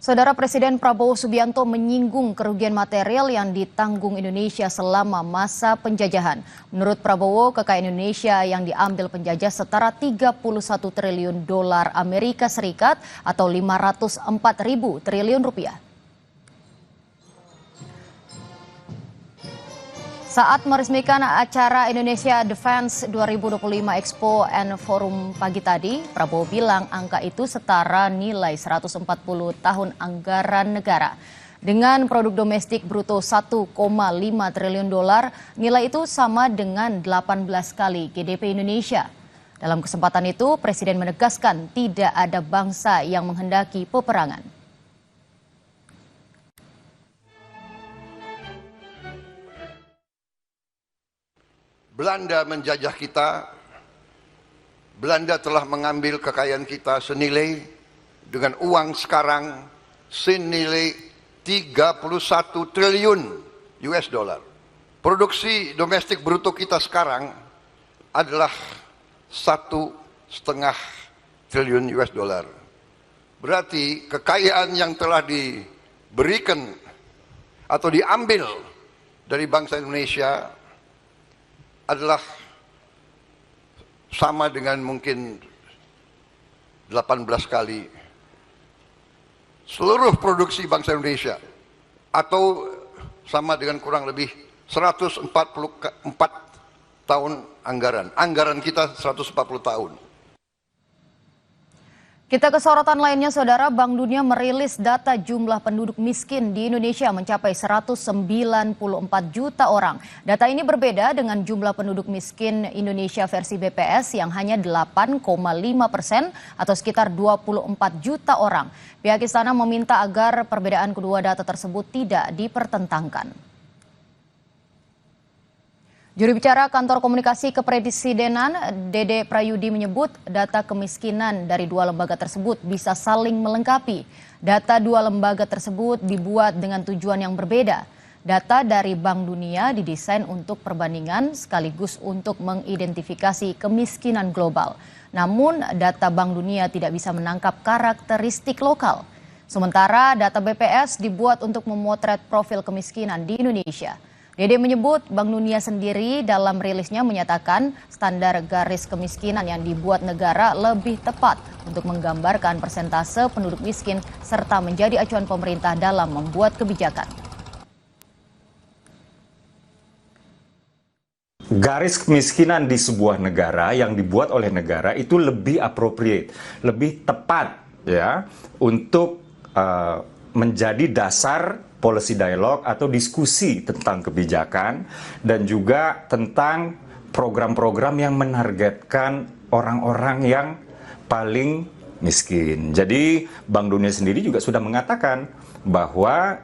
Saudara Presiden Prabowo Subianto menyinggung kerugian material yang ditanggung Indonesia selama masa penjajahan. Menurut Prabowo, kekayaan Indonesia yang diambil penjajah setara 31 triliun dolar Amerika Serikat atau 504 ribu triliun rupiah. Saat meresmikan acara Indonesia Defense 2025 Expo and Forum pagi tadi, Prabowo bilang angka itu setara nilai 140 tahun anggaran negara. Dengan produk domestik bruto 1,5 triliun dolar, nilai itu sama dengan 18 kali GDP Indonesia. Dalam kesempatan itu, Presiden menegaskan tidak ada bangsa yang menghendaki peperangan. Belanda menjajah kita, Belanda telah mengambil kekayaan kita senilai dengan uang sekarang senilai 31 triliun US dollar. Produksi domestik bruto kita sekarang adalah 1,5 triliun US dollar. Berarti kekayaan yang telah diberikan atau diambil dari bangsa Indonesia adalah sama dengan mungkin 18 kali seluruh produksi bangsa Indonesia atau sama dengan kurang lebih 144 tahun anggaran. Anggaran kita 140 tahun. Kita ke sorotan lainnya, Saudara. Bank Dunia merilis data jumlah penduduk miskin di Indonesia mencapai 194 juta orang. Data ini berbeda dengan jumlah penduduk miskin Indonesia versi BPS yang hanya 8,5% atau sekitar 24 juta orang. Pihak istana meminta agar perbedaan kedua data tersebut tidak dipertentangkan. Juru bicara Kantor Komunikasi Kepresidenan, Dede Prayudi menyebut data kemiskinan dari dua lembaga tersebut bisa saling melengkapi. Data dua lembaga tersebut dibuat dengan tujuan yang berbeda. Data dari Bank Dunia didesain untuk perbandingan sekaligus untuk mengidentifikasi kemiskinan global. Namun data Bank Dunia tidak bisa menangkap karakteristik lokal. Sementara data BPS dibuat untuk memotret profil kemiskinan di Indonesia. Dede menyebut Bank Dunia sendiri dalam rilisnya menyatakan standar garis kemiskinan yang dibuat negara lebih tepat untuk menggambarkan persentase penduduk miskin serta menjadi acuan pemerintah dalam membuat kebijakan. Garis kemiskinan di sebuah negara yang dibuat oleh negara itu lebih appropriate, lebih tepat ya untuk menjadi dasar policy dialog atau diskusi tentang kebijakan dan juga tentang program-program yang menargetkan orang-orang yang paling miskin. Jadi Bank Dunia sendiri juga sudah mengatakan bahwa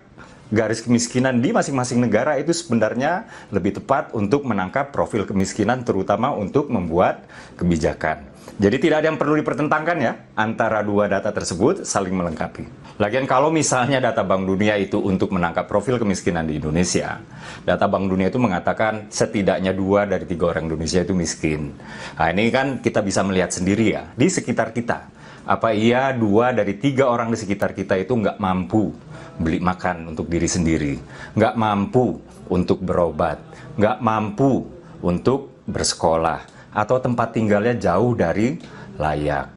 garis kemiskinan di masing-masing negara itu sebenarnya lebih tepat untuk menangkap profil kemiskinan terutama untuk membuat kebijakan. Jadi tidak ada yang perlu dipertentangkan ya, antara dua data tersebut saling melengkapi. Lagian kalau misalnya data Bank Dunia itu untuk menangkap profil kemiskinan di Indonesia, data Bank Dunia itu mengatakan setidaknya 2 dari 3 orang Indonesia itu miskin. Nah ini kan kita bisa melihat sendiri ya, di sekitar kita. Apa iya 2 dari 3 orang di sekitar kita itu nggak mampu beli makan untuk diri sendiri, nggak mampu untuk berobat, nggak mampu untuk bersekolah, atau tempat tinggalnya jauh dari layak.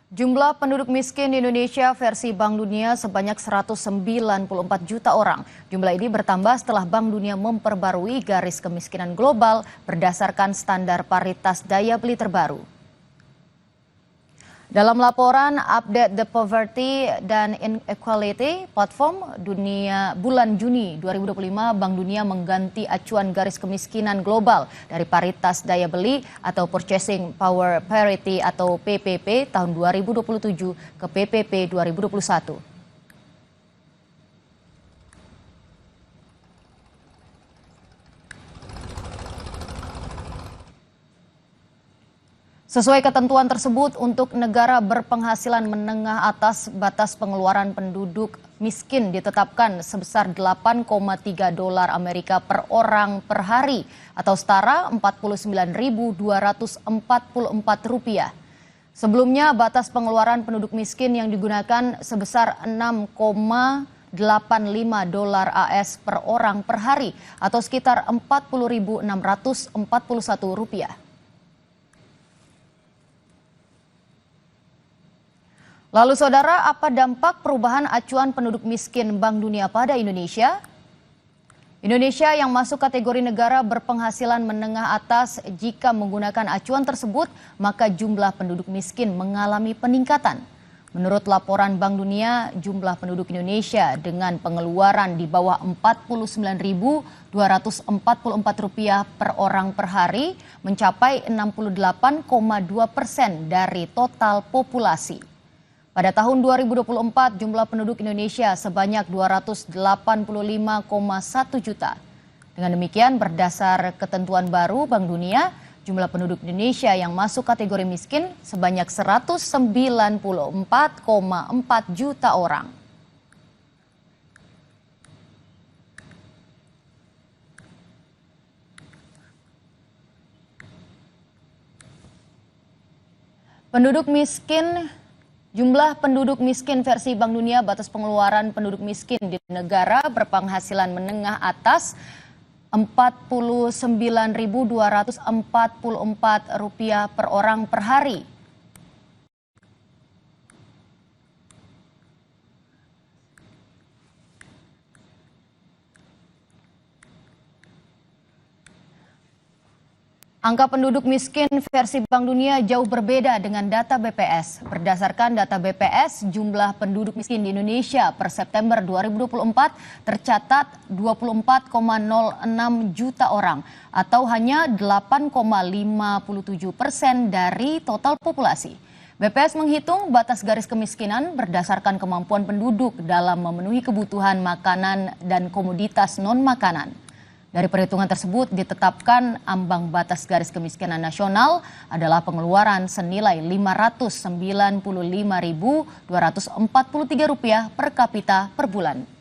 Jumlah penduduk miskin di Indonesia versi Bank Dunia sebanyak 194 juta orang. Jumlah ini bertambah setelah Bank Dunia memperbarui garis kemiskinan global berdasarkan standar paritas daya beli terbaru. Dalam laporan Update the Poverty dan Inequality Platform dunia bulan Juni 2025, Bank Dunia mengganti acuan garis kemiskinan global dari paritas daya beli atau Purchasing Power Parity atau PPP tahun 2027 ke PPP 2021. Sesuai ketentuan tersebut, untuk negara berpenghasilan menengah atas, batas pengeluaran penduduk miskin ditetapkan sebesar 8,3 dolar Amerika per orang per hari atau setara 49.244 rupiah. Sebelumnya, batas pengeluaran penduduk miskin yang digunakan sebesar 6,85 dolar AS per orang per hari atau sekitar Rp40.641. Lalu saudara, apa dampak perubahan acuan penduduk miskin Bank Dunia pada Indonesia? Indonesia yang masuk kategori negara berpenghasilan menengah atas, jika menggunakan acuan tersebut, maka jumlah penduduk miskin mengalami peningkatan. Menurut laporan Bank Dunia, jumlah penduduk Indonesia dengan pengeluaran di bawah Rp49.244 per orang per hari mencapai 68,2% dari total populasi. Pada tahun 2024, jumlah penduduk Indonesia sebanyak 285,1 juta. Dengan demikian, berdasar ketentuan baru Bank Dunia, jumlah penduduk Indonesia yang masuk kategori miskin sebanyak 194,4 juta orang. Jumlah penduduk miskin versi Bank Dunia, batas pengeluaran penduduk miskin di negara berpenghasilan menengah atas Rp49.244 per orang per hari. Angka penduduk miskin versi Bank Dunia jauh berbeda dengan data BPS. Berdasarkan data BPS, jumlah penduduk miskin di Indonesia per September 2024 tercatat 24,06 juta orang atau hanya 8,57% dari total populasi. BPS menghitung batas garis kemiskinan berdasarkan kemampuan penduduk dalam memenuhi kebutuhan makanan dan komoditas non-makanan. Dari perhitungan tersebut ditetapkan ambang batas garis kemiskinan nasional adalah pengeluaran senilai Rp595.243 per kapita per bulan.